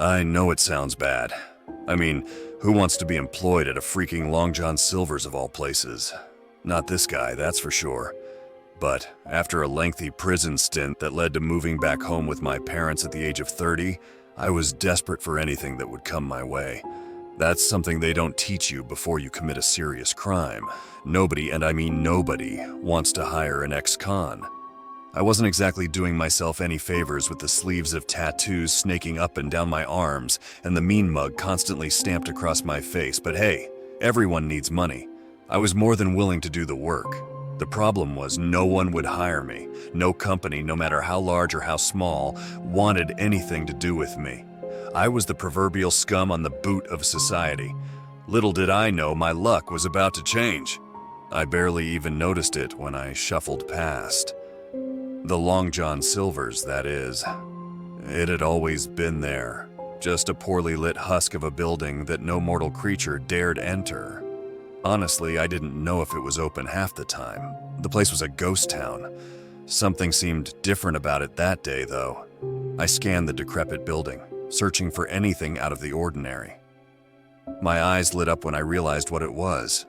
I know it sounds bad. I mean, who wants to be employed at a freaking Long John Silver's of all places? Not this guy, that's for sure. But after a lengthy prison stint that led to moving back home with my parents at the age of 30, I was desperate for anything that would come my way. That's something they don't teach you before you commit a serious crime. Nobody, and I mean nobody, wants to hire an ex-con. I wasn't exactly doing myself any favors with the sleeves of tattoos snaking up and down my arms and the mean mug constantly stamped across my face, but hey, everyone needs money. I was more than willing to do the work. The problem was no one would hire me. No company, no matter how large or how small, wanted anything to do with me. I was the proverbial scum on the boot of society. Little did I know my luck was about to change. I barely even noticed it when I shuffled past. The Long John Silver's, that is. It had always been there, just a poorly lit husk of a building that no mortal creature dared enter. Honestly, I didn't know if it was open half the time. The place was a ghost town. Something seemed different about it that day, though. I scanned the decrepit building, searching for anything out of the ordinary. My eyes lit up when I realized what it was.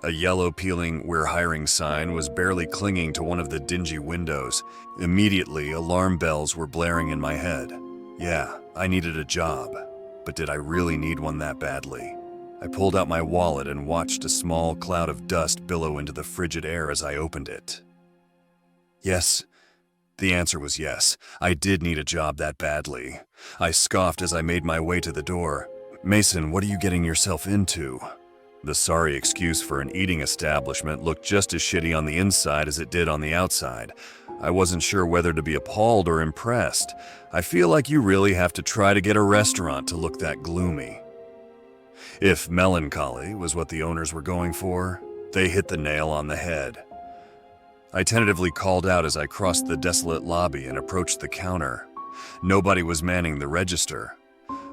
A yellow peeling "We're hiring" sign was barely clinging to one of the dingy windows. Immediately, alarm bells were blaring in my head. Yeah, I needed a job, but did I really need one that badly? I pulled out my wallet and watched a small cloud of dust billow into the frigid air as I opened it. Yes. The answer was yes. I did need a job that badly. I scoffed as I made my way to the door. "Mason, what are you getting yourself into?" The sorry excuse for an eating establishment looked just as shitty on the inside as it did on the outside. I wasn't sure whether to be appalled or impressed. I feel like you really have to try to get a restaurant to look that gloomy. If melancholy was what the owners were going for, they hit the nail on the head. I tentatively called out as I crossed the desolate lobby and approached the counter. Nobody was manning the register.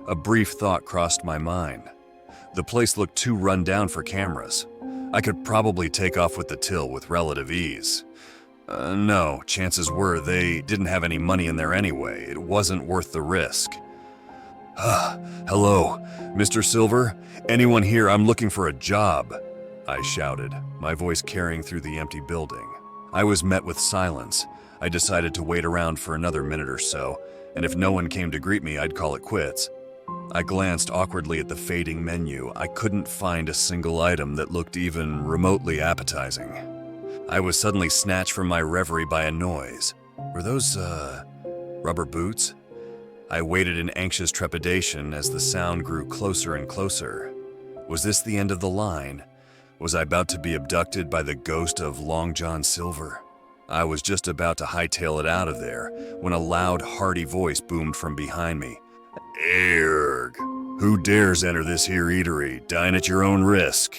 A brief thought crossed my mind. The place looked too run down for cameras. I could probably take off with the till with relative ease. No, chances were they didn't have any money in there anyway. It wasn't worth the risk. "Hello, Mr. Silver? Anyone here? I'm looking for a job," I shouted, my voice carrying through the empty building. I was met with silence. I decided to wait around for another minute or so, and if no one came to greet me, I'd call it quits. I glanced awkwardly at the fading menu. I couldn't find a single item that looked even remotely appetizing. I was suddenly snatched from my reverie by a noise. Were those, rubber boots? I waited in anxious trepidation as the sound grew closer and closer. Was this the end of the line? Was I about to be abducted by the ghost of Long John Silver? I was just about to hightail it out of there when a loud, hearty voice boomed from behind me. "Erg! Who dares enter this here eatery? Dine at your own risk."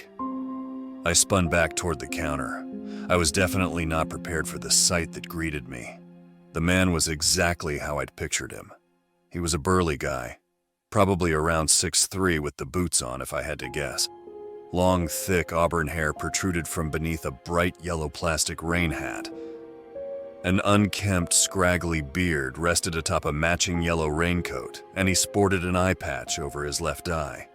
I spun back toward the counter. I was definitely not prepared for the sight that greeted me. The man was exactly how I'd pictured him. He was a burly guy, probably around 6'3" with the boots on if I had to guess. Long, thick auburn hair protruded from beneath a bright yellow plastic rain hat. An unkempt, scraggly beard rested atop a matching yellow raincoat, and he sported an eye patch over his left eye.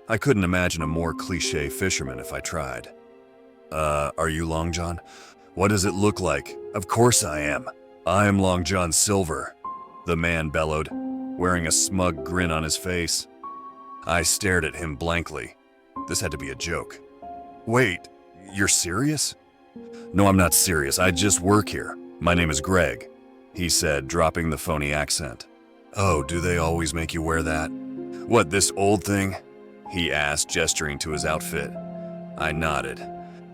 I couldn't imagine a more cliché fisherman if I tried. Are you Long John? What does it look like? Of course I am. I'm Long John Silver," the man bellowed, wearing a smug grin on his face. I stared at him blankly. This had to be a joke. "Wait, you're serious?" "No, I'm not serious. I just work here. My name is Greg," he said, dropping the phony accent. "Oh, do they always make you wear that?" "What, this old thing?" he asked, gesturing to his outfit. I nodded.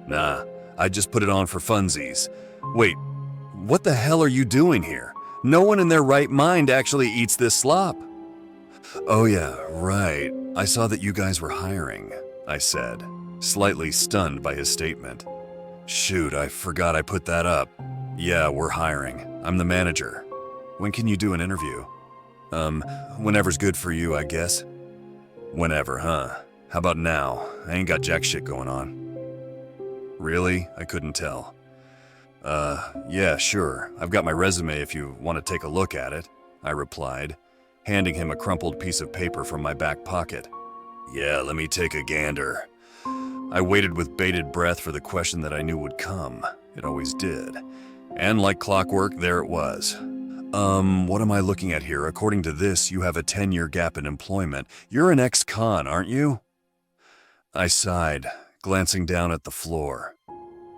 "Nah, I just put it on for funsies." "Wait, what the hell are you doing here? No one in their right mind actually eats this slop." "Oh yeah, right. I saw that you guys were hiring," I said, slightly stunned by his statement. "Shoot, I forgot I put that up. Yeah, we're hiring. I'm the manager. When can you do an interview?" Whenever's good for you, I guess." "Whenever, huh? How about now? I ain't got jack shit going on." "Really?" I couldn't tell. Yeah, sure. I've got my resume if you want to take a look at it," I replied. handing him a crumpled piece of paper from my back pocket. Yeah, let me take a gander. I waited with bated breath for the question that I knew would come. It always did. And like clockwork, there it was. What am I looking at here? According to this, you have a 10-year gap in employment. You're an ex-con, aren't you? I sighed, glancing down at the floor.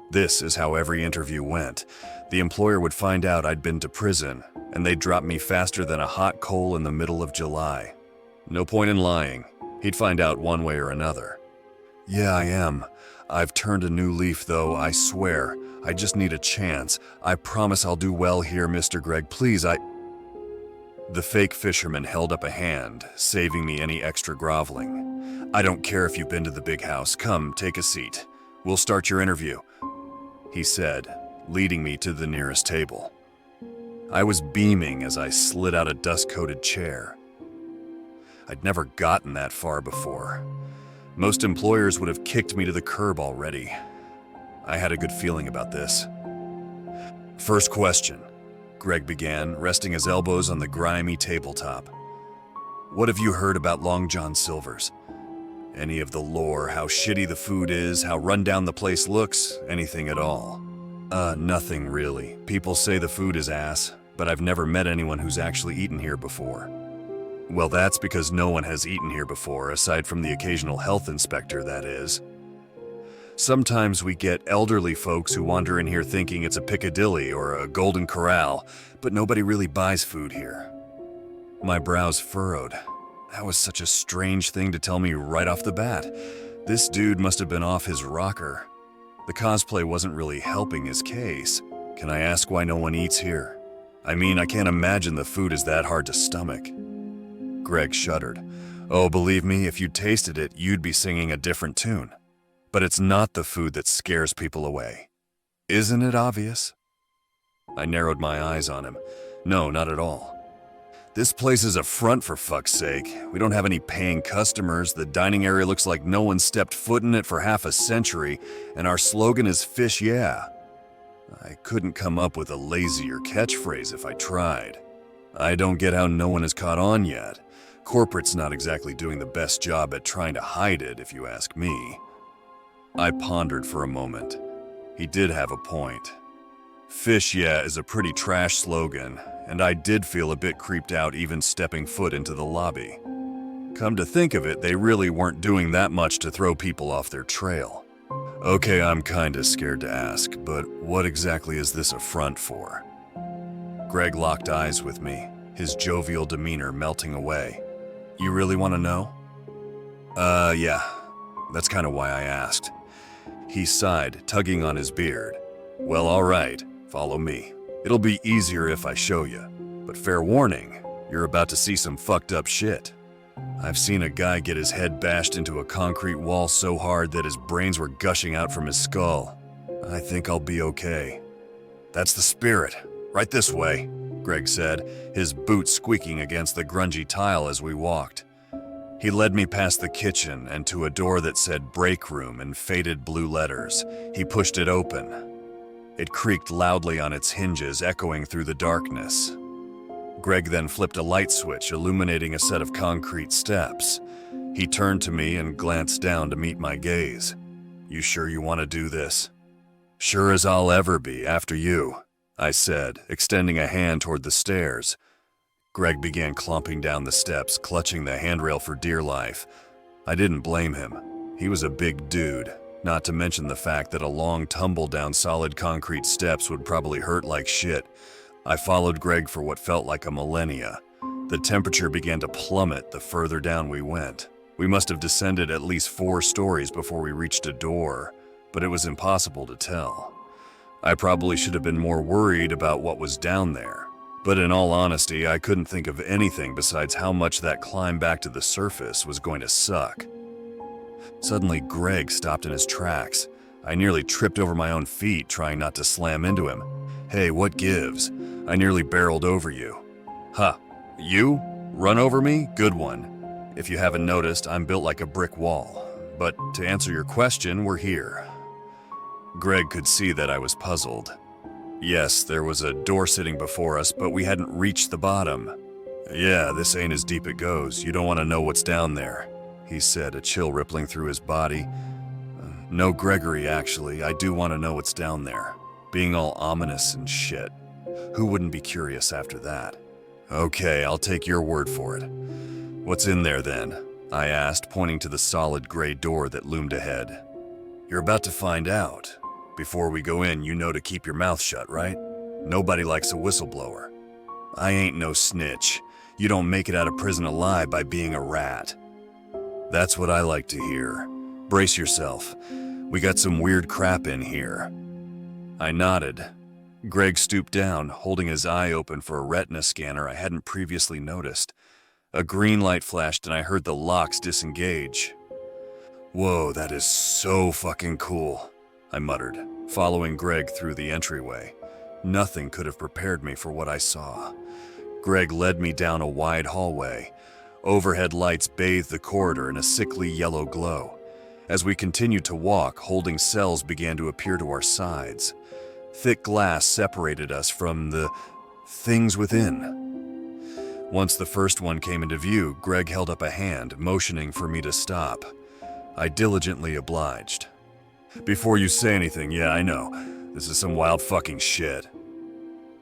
This is how every interview went. The employer would find out I'd been to prison, and they'd drop me faster than a hot coal in the middle of July. No point in lying. He'd find out one way or another. Yeah, I am. I've turned a new leaf, though, I swear. I just need a chance. I promise I'll do well here, Mr. Gregg. Please, The fake fisherman held up a hand, saving me any extra groveling. I don't care if you've been to the big house. Come, take a seat. We'll start your interview, he said, leading me to the nearest table. I was beaming as I slid out a dust-coated chair. I'd never gotten that far before. Most employers would have kicked me to the curb already. I had a good feeling about this. First question, Gregg began, resting his elbows on the grimy tabletop. What have you heard about Long John Silver's? Any of the lore, how shitty the food is, how run down the place looks, anything at all? Nothing really. People say the food is ass, but I've never met anyone who's actually eaten here before. Well, that's because no one has eaten here before, aside from the occasional health inspector, that is. Sometimes we get elderly folks who wander in here thinking it's a Piccadilly or a Golden Corral, but nobody really buys food here. My brows furrowed. That was such a strange thing to tell me right off the bat. This dude must have been off his rocker. The cosplay wasn't really helping his case. Can I ask why no one eats here? I mean, I can't imagine the food is that hard to stomach. Gregg shuddered. Oh, believe me, if you tasted it, you'd be singing a different tune. But it's not the food that scares people away. Isn't it obvious? I narrowed my eyes on him. No, not at all. This place is a front, for fuck's sake. We don't have any paying customers, the dining area looks like no one stepped foot in it for half a century, and our slogan is Fish Yeah. I couldn't come up with a lazier catchphrase if I tried. I don't get how no one has caught on yet. Corporate's not exactly doing the best job at trying to hide it, if you ask me. I pondered for a moment. He did have a point. Fish Yeah is a pretty trash slogan, and I did feel a bit creeped out even stepping foot into the lobby. Come to think of it, they really weren't doing that much to throw people off their trail. Okay, I'm kinda scared to ask, but what exactly is this a front for? Gregg locked eyes with me, his jovial demeanor melting away. You really want to know? Yeah. That's kind of why I asked. He sighed, tugging on his beard. Well, all right. Follow me. It'll be easier if I show you. But fair warning, you're about to see some fucked up shit. I've seen a guy get his head bashed into a concrete wall so hard that his brains were gushing out from his skull. I think I'll be okay. That's the spirit. Right this way, Gregg said, his boots squeaking against the grungy tile as we walked. He led me past the kitchen and to a door that said break room in faded blue letters. He pushed it open. It creaked loudly on its hinges, echoing through the darkness. Gregg then flipped a light switch, illuminating a set of concrete steps. He turned to me and glanced down to meet my gaze. You sure you want to do this? Sure as I'll ever be, after you, I said, extending a hand toward the stairs. Gregg began clomping down the steps, clutching the handrail for dear life. I didn't blame him. He was a big dude, not to mention the fact that a long tumble down solid concrete steps would probably hurt like shit. I followed Gregg for what felt like a millennia. The temperature began to plummet the further down we went. We must have descended at least 4 stories before we reached a door, but it was impossible to tell. I probably should have been more worried about what was down there. But in all honesty, I couldn't think of anything besides how much that climb back to the surface was going to suck. Suddenly, Gregg stopped in his tracks. I nearly tripped over my own feet, trying not to slam into him. Hey, what gives? I nearly barreled over you. Huh, you? Run over me? Good one. If you haven't noticed, I'm built like a brick wall. But to answer your question, we're here. Gregg could see that I was puzzled. Yes, there was a door sitting before us, but we hadn't reached the bottom. Yeah, this ain't as deep it goes. You don't want to know what's down there, he said, a chill rippling through his body. No, Gregory, actually. I do want to know what's down there. Being all ominous and shit. Who wouldn't be curious after that? Okay, I'll take your word for it. What's in there then? I asked, pointing to the solid gray door that loomed ahead. You're about to find out. Before we go in, you know to keep your mouth shut, right? Nobody likes a whistleblower. I ain't no snitch. You don't make it out of prison alive by being a rat. That's what I like to hear. Brace yourself. We got some weird crap in here. I nodded. Greg stooped down, holding his eye open for a retina scanner I hadn't previously noticed. A green light flashed and I heard the locks disengage. Whoa, that is so fucking cool, I muttered, following Greg through the entryway. Nothing could have prepared me for what I saw. Greg led me down a wide hallway. Overhead lights bathed the corridor in a sickly yellow glow. As we continued to walk, holding cells began to appear to our sides. Thick glass separated us from the things within. Once the first one came into view, Greg held up a hand, motioning for me to stop. I diligently obliged. Before you say anything, yeah, I know. This is some wild fucking shit.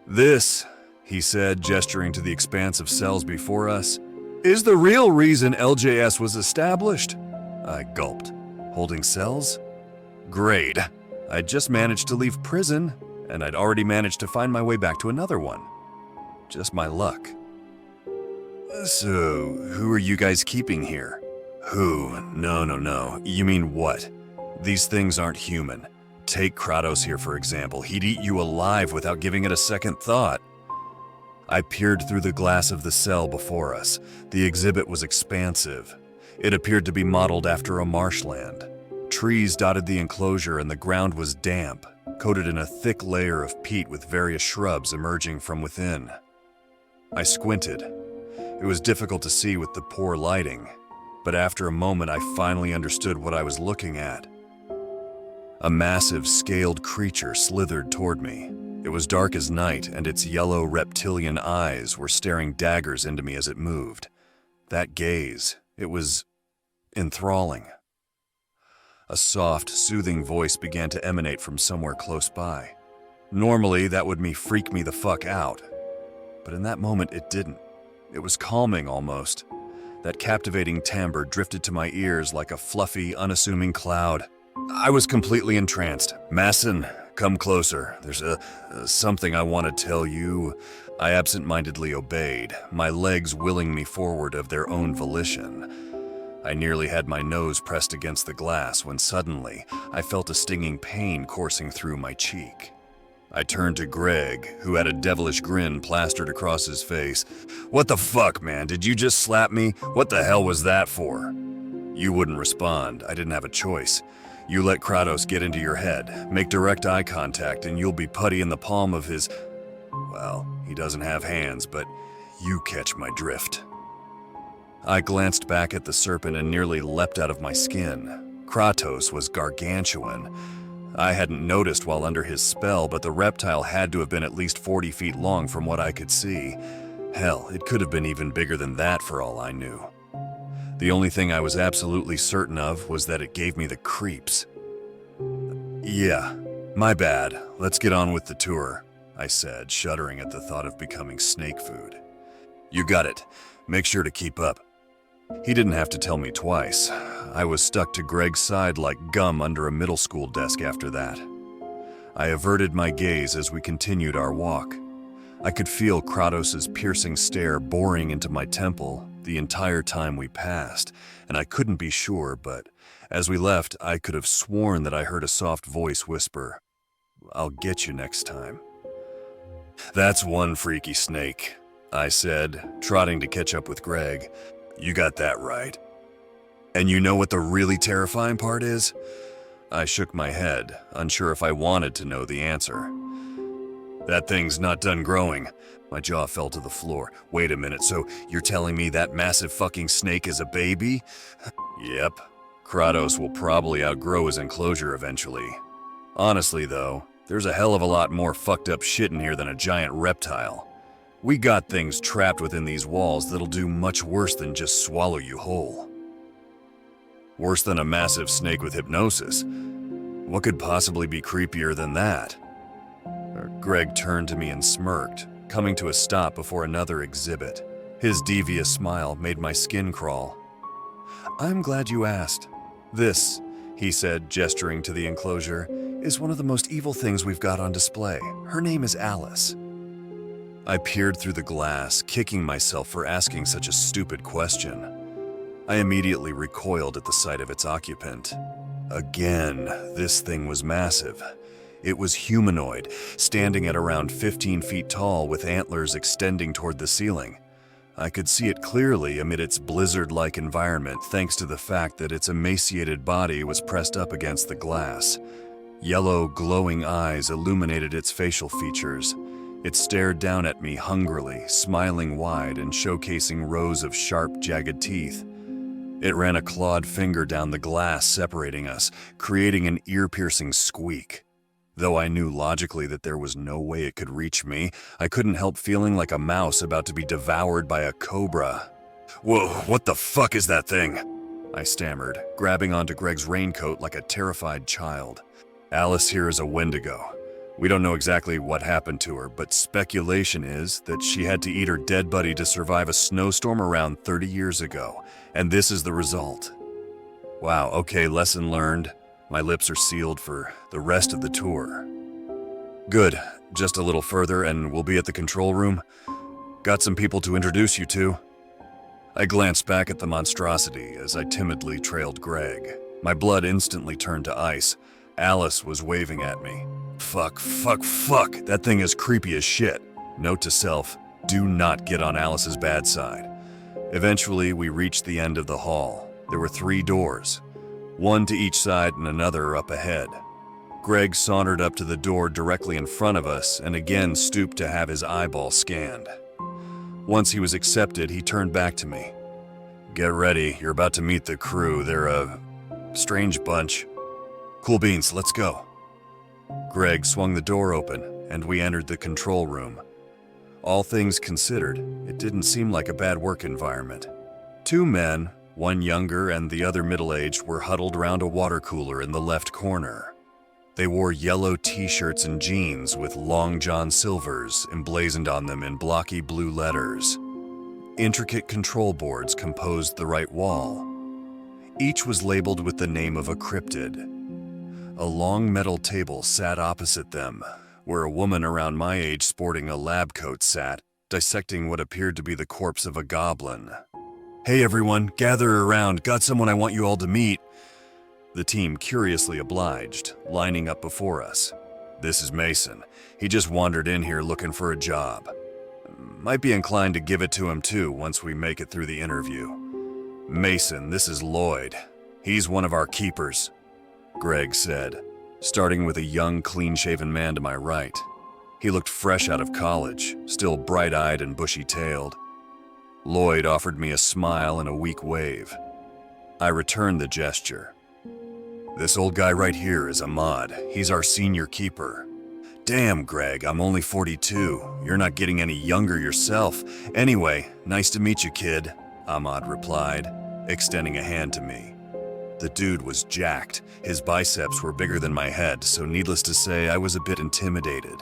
This, he said, gesturing to the expanse of cells before us, is the real reason LJS was established. I gulped. Holding cells? Great. I'd just managed to leave prison, and I'd already managed to find my way back to another one. Just my luck. So, who are you guys keeping here? Who? No. You mean what? These things aren't human. Take Kratos here, for example. He'd eat you alive without giving it a second thought. I peered through the glass of the cell before us. The exhibit was expansive. It appeared to be modeled after a marshland. Trees dotted the enclosure and the ground was damp, coated in a thick layer of peat with various shrubs emerging from within. I squinted. It was difficult to see with the poor lighting, but after a moment I finally understood what I was looking at. A massive, scaled creature slithered toward me. It was dark as night, and its yellow reptilian eyes were staring daggers into me as it moved. That gaze, it was enthralling. A soft, soothing voice began to emanate from somewhere close by. Normally, that would freak me the fuck out. But in that moment, it didn't. It was calming almost. That captivating timbre drifted to my ears like a fluffy, unassuming cloud. I was completely entranced. Masson, come closer. There's something I want to tell you. I absent-mindedly obeyed, my legs willing me forward of their own volition. I nearly had my nose pressed against the glass when suddenly I felt a stinging pain coursing through my cheek. I turned to Greg, who had a devilish grin plastered across his face. What the fuck, man? Did you just slap me? What the hell was that for? You wouldn't respond. I didn't have a choice. You let Kratos get into your head, make direct eye contact, and you'll be putty in the palm of his... Well, he doesn't have hands, but you catch my drift. I glanced back at the serpent and nearly leapt out of my skin. Kratos was gargantuan. I hadn't noticed while under his spell, but the reptile had to have been at least 40 feet long from what I could see. Hell, it could have been even bigger than that for all I knew. The only thing I was absolutely certain of was that it gave me the creeps. Yeah, my bad. Let's get on with the tour, I said, shuddering at the thought of becoming snake food. You got it. Make sure to keep up. He didn't have to tell me twice. I was stuck to Greg's side like gum under a middle school desk after that. I averted my gaze as we continued our walk. I could feel Kratos' piercing stare boring into my temple the entire time we passed, and I couldn't be sure, but as we left, I could have sworn that I heard a soft voice whisper, "I'll get you next time." That's one freaky snake, I said, trotting to catch up with Greg. You got that right. And you know what the really terrifying part is? I shook my head, unsure if I wanted to know the answer. That thing's not done growing. My jaw fell to the floor. Wait a minute, so you're telling me that massive fucking snake is a baby? Yep. Kratos will probably outgrow his enclosure eventually. Honestly though, there's a hell of a lot more fucked up shit in here than a giant reptile. We got things trapped within these walls that'll do much worse than just swallow you whole. Worse than a massive snake with hypnosis. What could possibly be creepier than that? Greg turned to me and smirked, coming to a stop before another exhibit. His devious smile made my skin crawl. "I'm glad you asked. This," he said, gesturing to the enclosure, "is one of the most evil things we've got on display. Her name is Alice." I peered through the glass, kicking myself for asking such a stupid question. I immediately recoiled at the sight of its occupant. Again, this thing was massive. It was humanoid, standing at around 15 feet tall with antlers extending toward the ceiling. I could see it clearly amid its blizzard-like environment thanks to the fact that its emaciated body was pressed up against the glass. Yellow, glowing eyes illuminated its facial features. It stared down at me hungrily, smiling wide and showcasing rows of sharp, jagged teeth. It ran a clawed finger down the glass separating us, creating an ear-piercing squeak. Though I knew logically that there was no way it could reach me, I couldn't help feeling like a mouse about to be devoured by a cobra. "Whoa, what the fuck is that thing?" I stammered, grabbing onto Greg's raincoat like a terrified child. "Alice here is a Wendigo. We don't know exactly what happened to her, but speculation is that she had to eat her dead buddy to survive a snowstorm around 30 years ago, and this is the result." Wow, okay, lesson learned. My lips are sealed for the rest of the tour. "Good, just a little further and we'll be at the control room. Got some people to introduce you to." I glanced back at the monstrosity as I timidly trailed Greg. My blood instantly turned to ice. Alice was waving at me. Fuck, that thing is creepy as shit. Note to self, do not get on Alice's bad side. Eventually, we reached the end of the hall. There were 3 doors, one to each side and another up ahead. Greg sauntered up to the door directly in front of us and again stooped to have his eyeball scanned. Once he was accepted, he turned back to me. "Get ready, you're about to meet the crew. They're a strange bunch. Cool beans, let's go." Greg swung the door open, and we entered the control room. All things considered, it didn't seem like a bad work environment. 2 men, one younger and the other middle-aged, were huddled around a water cooler in the left corner. They wore yellow t-shirts and jeans with Long John Silvers emblazoned on them in blocky blue letters. Intricate control boards composed the right wall. Each was labeled with the name of a cryptid. A long metal table sat opposite them, where a woman around my age sporting a lab coat sat, dissecting what appeared to be the corpse of a goblin. "Hey everyone, gather around, got someone I want you all to meet." The team curiously obliged, lining up before us. "This is Mason. He just wandered in here looking for a job. Might be inclined to give it to him too once we make it through the interview. Mason, this is Lloyd. He's one of our keepers," Greg said, starting with a young, clean-shaven man to my right. He looked fresh out of college, still bright-eyed and bushy-tailed. Lloyd offered me a smile and a weak wave. I returned the gesture. "This old guy right here is Ahmad. He's our senior keeper." "Damn, Greg, I'm only 42. You're not getting any younger yourself. Anyway, nice to meet you, kid," Ahmad replied, extending a hand to me. The dude was jacked. His biceps were bigger than my head, so needless to say, I was a bit intimidated.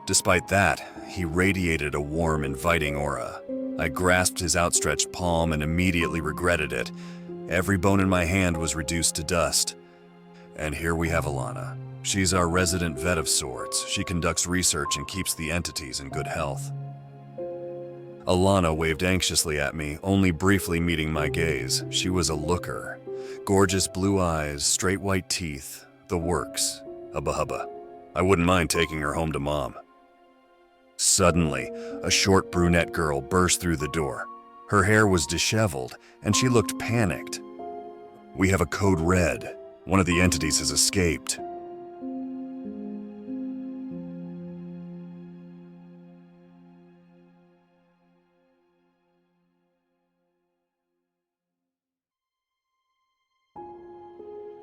Despite that, he radiated a warm, inviting aura. I grasped his outstretched palm and immediately regretted it. Every bone in my hand was reduced to dust. And here we have Alana. She's our resident vet of sorts. She conducts research and keeps the entities in good health. Alana waved anxiously at me, only briefly meeting my gaze. She was a looker. Gorgeous blue eyes, straight white teeth, the works. Hubba hubba. I wouldn't mind taking her home to Mom. Suddenly, a short brunette girl burst through the door. Her hair was disheveled, and she looked panicked. "We have a code red. One of the entities has escaped,"